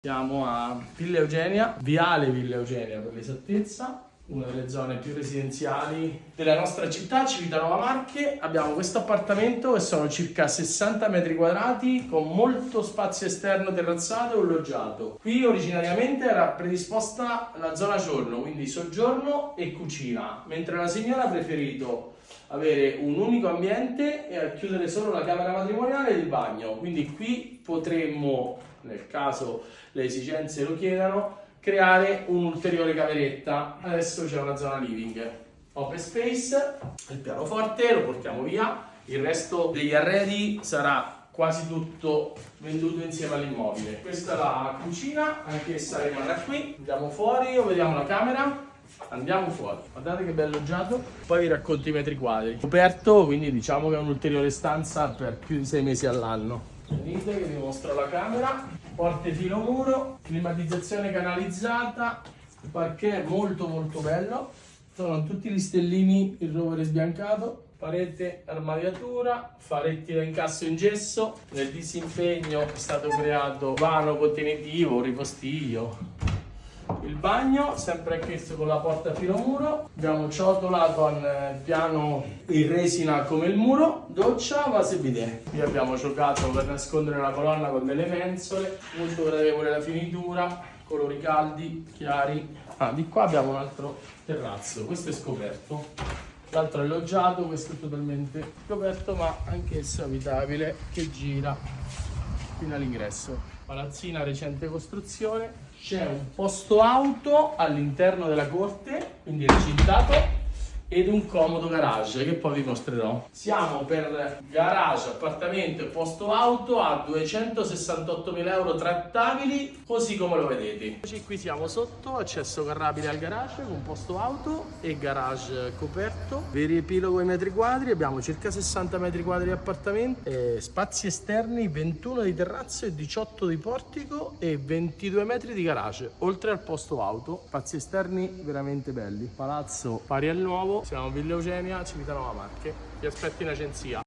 Siamo a Villa Eugenia, Viale Villa Eugenia per l'esattezza, una delle zone più residenziali della nostra città, Civitanova Marche. Abbiamo questo appartamento che sono circa 60 metri quadrati con molto spazio esterno terrazzato e un loggiato. Qui originariamente era predisposta la zona giorno, quindi soggiorno e cucina, mentre la signora ha preferito avere un unico ambiente e chiudere solo la camera matrimoniale e il bagno. Quindi qui potremmo, nel caso le esigenze lo chiedano, creare un'ulteriore cameretta. Adesso c'è una zona living, open space, il pianoforte lo portiamo via, il resto degli arredi sarà quasi tutto venduto insieme all'immobile. Questa è la cucina, anch'essa rimarrà qui. Andiamo fuori o vediamo la camera? Andiamo fuori, guardate che bello loggiato. Poi vi racconto i metri quadri. Coperto, quindi diciamo che è un'ulteriore stanza per più di 6 mesi all'anno. Venite che vi mostro la camera. Porte filo muro, climatizzazione canalizzata, il parquet molto bello. Sono tutti gli stellini, il rovere sbiancato, parete armadiatura, faretti da incasso in gesso. Nel disimpegno è stato creato vano contenitivo, ripostiglio. Il bagno, sempre anch'esso con la porta filo muro. Abbiamo ciotola con piano in resina come il muro, doccia, vase bidet. Qui abbiamo giocato per nascondere la colonna con delle mensole, molto gradevole la finitura, colori caldi, chiari. Di qua abbiamo un altro terrazzo, questo è scoperto. L'altro è loggiato, questo è totalmente scoperto, ma anch'esso abitabile, che gira fino all'ingresso. Palazzina recente costruzione. C'è un posto auto all'interno della corte, quindi recintato, ed un comodo garage che poi vi mostrerò. Siamo per garage, appartamento e posto auto a 268.000 euro trattabili, così come lo vedete. Qui siamo sotto, accesso carrabile al garage con posto auto e garage coperto. Vi riepilogo i metri quadri, abbiamo circa 60 metri quadri di appartamento, spazi esterni 21 di terrazzo e 18 di portico e 22 metri di garage, oltre al posto auto. Spazi esterni veramente belli. Palazzo pari al nuovo. Siamo a Villa Eugenia, Civitanova Marche. Vi aspetto in agenzia.